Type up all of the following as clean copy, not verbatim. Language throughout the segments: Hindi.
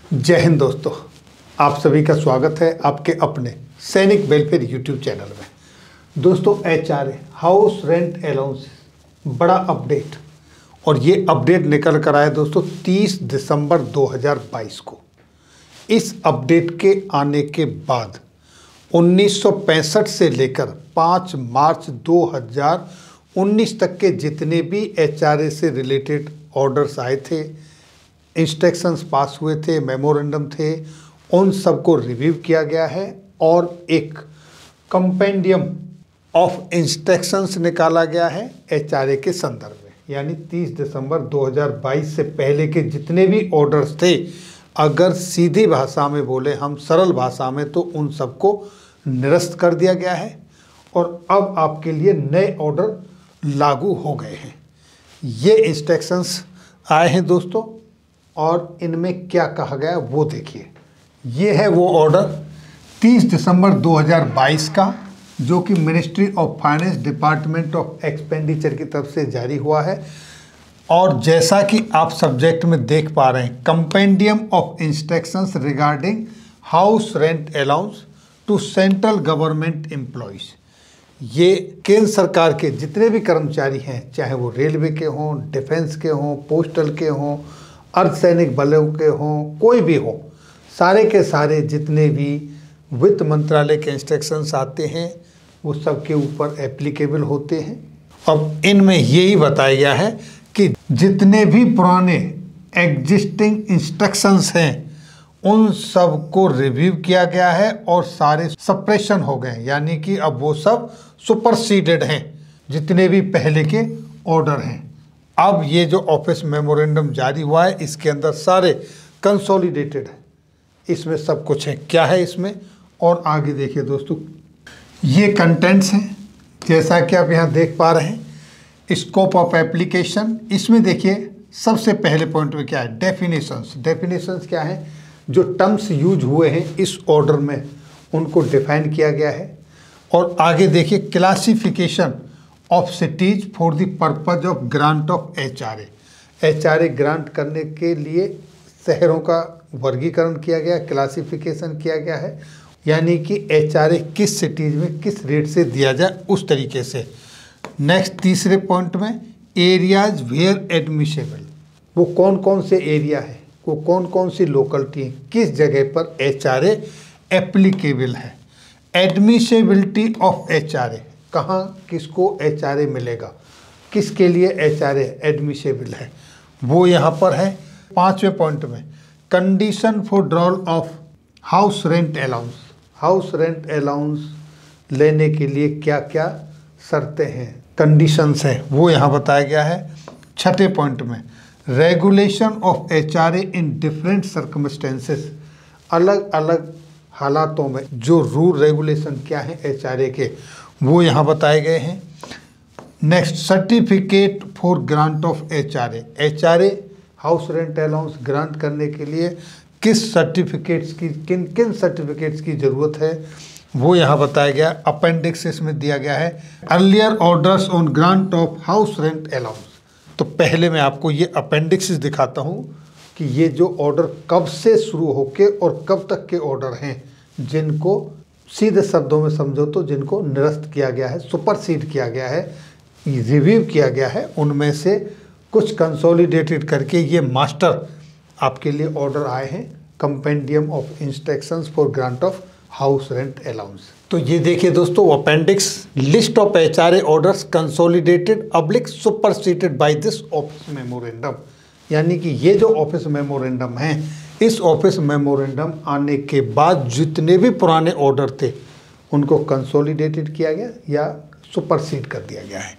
जय हिंद दोस्तों, आप सभी का स्वागत है आपके अपने सैनिक वेलफेयर यूट्यूब चैनल में। दोस्तों, एचआरए हाउस रेंट अलाउंस बड़ा अपडेट, और ये अपडेट निकल कर आया दोस्तों 30 दिसंबर 2022 को। इस अपडेट के आने के बाद 1965 से लेकर 5 मार्च 2019 तक के जितने भी एचआरए से रिलेटेड ऑर्डर्स आए थे, इंस्ट्रक्शंस पास हुए थे, मेमोरेंडम थे, उन सबको रिव्यू किया गया है और एक कंपेंडियम ऑफ इंस्ट्रक्शंस निकाला गया है एचआरए के संदर्भ में। यानी 30 दिसंबर 2022 से पहले के जितने भी ऑर्डर्स थे, अगर सीधी भाषा में बोले हम, सरल भाषा में, तो उन सबको निरस्त कर दिया गया है और अब आपके लिए नए ऑर्डर लागू हो गए हैं। ये इंस्ट्रक्शंस आए हैं दोस्तों, और इनमें क्या कहा गया वो देखिए। ये है वो ऑर्डर 30 दिसंबर 2022 का, जो कि ministry of finance, department of expenditure की तरफ से जारी हुआ है। और जैसा कि आप सब्जेक्ट में देख पा रहे हैं, compendium of instructions regarding house rent allowance to central government employees. ये केंद्र सरकार के जितने भी कर्मचारी हैं, चाहे वो रेलवे के हों, डिफेंस के हों, पोस्टल के हों, अर्धसैनिक बलों के हों, कोई भी हो, सारे के सारे जितने भी वित्त मंत्रालय के इंस्ट्रक्शंस आते हैं वो सबके ऊपर एप्लीकेबल होते हैं। अब इनमें यही बताया गया है कि जितने भी पुराने एग्जिस्टिंग इंस्ट्रक्शंस हैं उन सब को रिव्यू किया गया है और सारे सप्रेशन हो गए हैं, यानी कि अब वो सब सुपरसीडेड हैं, जितने भी पहले के ऑर्डर हैं। अब ये जो ऑफिस मेमोरेंडम जारी हुआ है, इसके अंदर सारे कंसोलिडेटेड है, इसमें सब कुछ है। क्या है इसमें, और आगे देखिए दोस्तों, ये कंटेंट्स हैं जैसा कि आप यहाँ देख पा रहे हैं। स्कोप ऑफ एप्लीकेशन, इसमें देखिए सबसे पहले पॉइंट में क्या है, डेफिनेशंस। डेफिनेशंस क्या है, जो टर्म्स यूज हुए हैं इस ऑर्डर में उनको डिफाइन किया गया है। और आगे देखिए, classification of cities for the purpose of grant of HRA. HRA grant करने के लिए शहरों का वर्गीकरण किया गया, क्लासिफिकेशन किया गया है, यानी कि एचआरए किस सिटीज में किस रेट से दिया जाए उस तरीके से। नेक्स्ट तीसरे पॉइंट में, एरियाज वेयर एडमिसेबल, वो कौन कौन से एरिया है, वो कौन कौन सी लोकेलिटी है, किस जगह पर एचआरए एप्लीकेबल है। एडमिसेबिलिटी ऑफ एचआरए, कहाँ किसको एचआरए मिलेगा, किसके लिए एचआरए एडमिसेबल है, वो यहाँ पर है। 5वें पॉइंट में, condition for drawal of house rent allowance. House rent allowance लेने के लिए क्या क्या शर्तें हैं, कंडीशंस हैं, वो यहाँ बताया गया है। 6ठे पॉइंट में, regulation of HRA in different circumstances, अलग अलग हालातों में जो रूल रेगुलेशन क्या है एचआरए के, वो यहाँ बताए गए हैं। Next, certificate for grant of HRA. HRA house rent allowance grant करने के लिए किस सर्टिफिकेट्स की, किन किन सर्टिफिकेट्स की ज़रूरत है, वो यहाँ बताया गया। अपेंडिक्स में दिया गया है, earlier orders on grant of house rent allowance. तो पहले मैं आपको ये अपेंडिक्स दिखाता हूँ कि ये जो ऑर्डर कब से शुरू होके और कब तक के ऑर्डर हैं, जिनको सीधे शब्दों में समझो तो जिनको निरस्त किया गया है, सुपरसीड किया गया है, रिव्यू किया गया है, उनमें से कुछ कंसोलिडेटेड करके ये मास्टर आपके लिए ऑर्डर आए हैं, compendium of instructions for grant of house rent allowance. तो ये देखिए दोस्तों, appendix, list of HRA orders consolidated अब्लिक superseded by this office memorandum. यानी कि ये जो ऑफिस मेमोरेंडम है, इस ऑफिस मेमोरेंडम आने के बाद जितने भी पुराने ऑर्डर थे उनको कंसोलिडेटेड किया गया या सुपरसीड कर दिया गया है।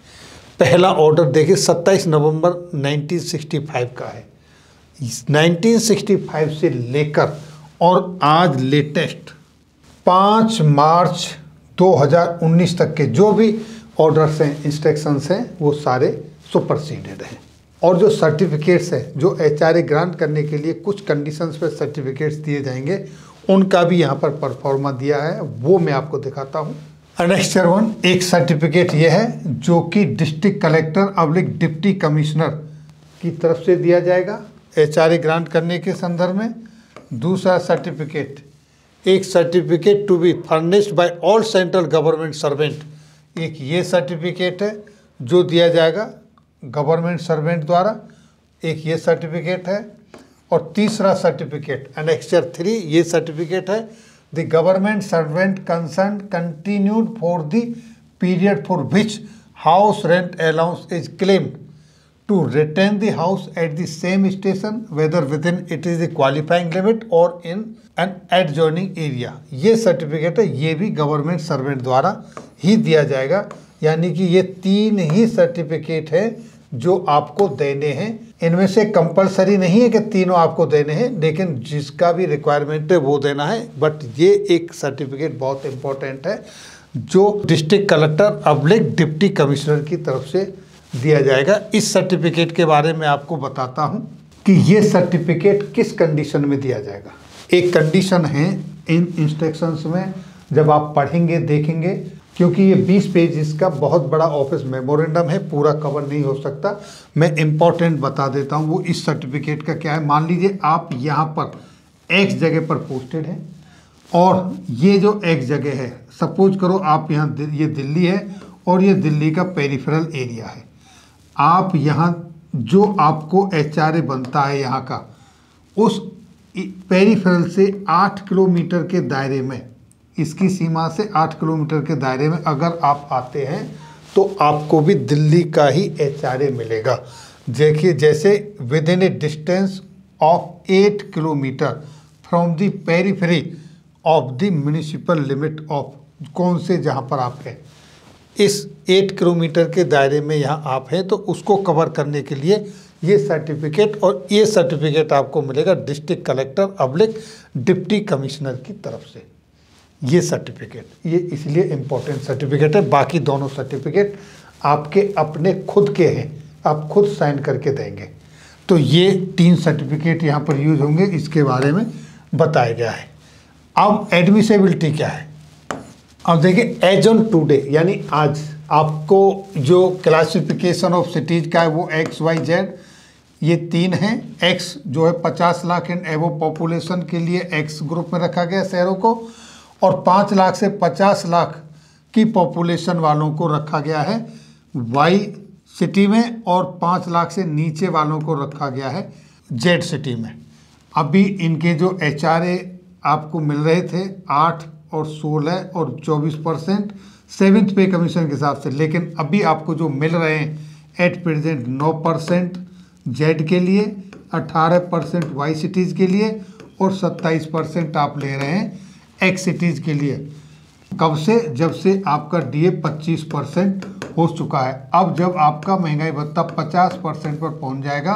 पहला ऑर्डर देखिए 27 नवंबर 1965 का है। 1965 से लेकर और आज लेटेस्ट 5 मार्च 2019 तक के जो भी ऑर्डर्स हैं, इंस्ट्रक्शंस हैं, वो सारे सुपरसीडेड हैं। और जो सर्टिफिकेट्स हैं, जो एचआरए ग्रांट करने के लिए कुछ कंडीशंस पे सर्टिफिकेट्स दिए जाएंगे, उनका भी यहाँ पर परफॉर्मा दिया है, वो मैं आपको दिखाता हूँ। अनेक्स्चर 1, एक सर्टिफिकेट ये है जो कि district collector oblique deputy commissioner की तरफ से दिया जाएगा एचआरए ग्रांट करने के संदर्भ में। दूसरा सर्टिफिकेट, एक certificate to be furnished by all central government servant, एक ये सर्टिफिकेट है जो दिया जाएगा गवर्नमेंट सर्वेंट द्वारा, एक ये सर्टिफिकेट है। और तीसरा सर्टिफिकेट एनेक्चर 3, ये सर्टिफिकेट है the government servant concern continued for the period for which house rent allowance is claimed to retain the house at the same station whether within it is the qualifying limit or in an adjoining area। ये सर्टिफिकेट है, ये भी गवर्नमेंट सर्वेंट द्वारा ही दिया जाएगा। यानी कि ये 3 ही सर्टिफिकेट है जो आपको देने हैं। इनमें से कंपलसरी नहीं है कि तीनों आपको देने हैं, लेकिन जिसका भी रिक्वायरमेंट है वो देना है। बट ये एक सर्टिफिकेट बहुत इंपॉर्टेंट है जो district collector oblique deputy commissioner की तरफ से दिया जाएगा। इस सर्टिफिकेट के बारे में आपको बताता हूं कि ये सर्टिफिकेट किस कंडीशन में दिया जाएगा। एक कंडीशन है इन इंस्ट्रक्शंस में, जब आप पढ़ेंगे देखेंगे, क्योंकि ये 20 पेजेस का बहुत बड़ा ऑफिस मेमोरेंडम है, पूरा कवर नहीं हो सकता। मैं इंपॉर्टेंट बता देता हूँ वो इस सर्टिफिकेट का क्या है। मान लीजिए आप यहाँ पर X जगह पर पोस्टेड हैं और ये जो X जगह है, सपोज करो आप यहाँ, ये दिल्ली है और ये दिल्ली का पेरिफेरल एरिया है। आप यहाँ जो आपको HRA बनता है यहाँ का, उस पेरिफेरल से 8 किलोमीटर के दायरे में, इसकी सीमा से 8 किलोमीटर के दायरे में अगर आप आते हैं तो आपको भी दिल्ली का ही HRA मिलेगा। देखिए, जैसे with in A distance of 8 kilometre from the periphery of the municipal limit of, कौन से जहाँ पर आप हैं, इस 8 किलोमीटर के दायरे में यहाँ आप हैं, तो उसको कवर करने के लिए ये सर्टिफिकेट, और ये सर्टिफिकेट आपको मिलेगा district collector oblique deputy commissioner की तरफ से। ये सर्टिफिकेट, ये इसलिए इम्पोर्टेंट सर्टिफिकेट है। बाकी दोनों सर्टिफिकेट आपके अपने खुद के हैं, आप खुद साइन करके देंगे। तो ये 3 सर्टिफिकेट यहाँ पर यूज होंगे, इसके बारे में बताया गया है। अब एडमिसेबिलिटी क्या है, अब देखिए एज ऑन टुडे, यानी आज आपको जो क्लासिफिकेशन ऑफ सिटीज का है वो XYZ, ये 3 हैं। X जो है 50 लाख एंड एवो पॉपुलेशन के लिए X ग्रुप में रखा गया शहरों को, और 5 लाख से 50 लाख की पॉपुलेशन वालों को रखा गया है Y सिटी में, और 5 लाख से नीचे वालों को रखा गया है Z सिटी में। अभी इनके जो HRA आपको मिल रहे थे 8 और 16 और 24% 7th पे कमीशन के हिसाब से, लेकिन अभी आपको जो मिल रहे हैं एट प्रेजेंट 9% Z के लिए, 18% Y सिटीज़ के लिए और 27% आप ले रहे हैं X सिटीज़ के लिए। कब से? जब से आपका DA 25% हो चुका है। अब जब आपका महंगाई भत्ता 50% पर पहुंच जाएगा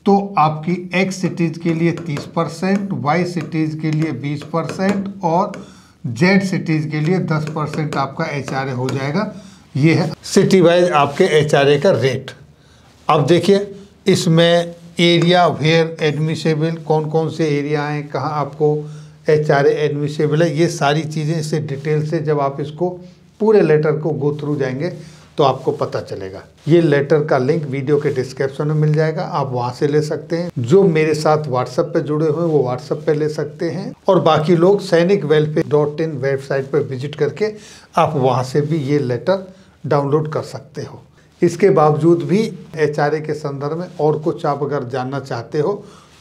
तो आपकी X सिटीज़ के लिए 30%, Y सिटीज़ के लिए 20% और Z सिटीज़ के लिए 10% आपका HRA हो जाएगा। ये है सिटी वाइज आपके HRA का रेट। अब देखिए इसमें एरिया वेयर एडमिसेबल, कौन कौन से एरिया हैं, कहाँ आपको HRA एडमिसेबल है, ये सारी चीज़ें इससे डिटेल से जब आप इसको पूरे लेटर को गो थ्रू जाएंगे तो आपको पता चलेगा। ये लेटर का लिंक वीडियो के डिस्क्रिप्शन में मिल जाएगा, आप वहाँ से ले सकते हैं। जो मेरे साथ व्हाट्सएप पे जुड़े हुए हैं वो व्हाट्सएप पे ले सकते हैं, और बाकी लोग sainicwelfare.in वेबसाइट पर विजिट करके आप वहाँ से भी ये लेटर डाउनलोड कर सकते हो। इसके बावजूद भी HRA के संदर्भ में और कुछ आप अगर जानना चाहते हो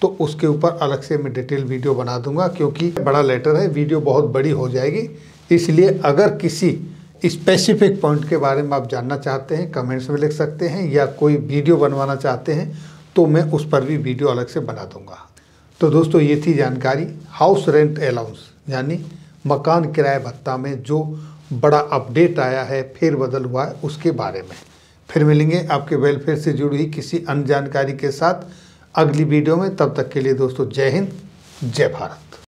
तो उसके ऊपर अलग से मैं डिटेल वीडियो बना दूंगा, क्योंकि बड़ा लेटर है, वीडियो बहुत बड़ी हो जाएगी। इसलिए अगर किसी स्पेसिफिक पॉइंट के बारे में आप जानना चाहते हैं कमेंट्स में लिख सकते हैं, या कोई वीडियो बनवाना चाहते हैं तो मैं उस पर भी वीडियो अलग से बना दूंगा। तो दोस्तों ये थी जानकारी हाउस रेंट अलाउंस यानी मकान किराए भत्ता में जो बड़ा अपडेट आया है, फेरबदल हुआ है, उसके बारे में। फिर मिलेंगे आपके वेलफेयर से जुड़ी हुई किसी अन्य जानकारी के साथ अगली वीडियो में। तब तक के लिए दोस्तों जय हिंद, जय भारत।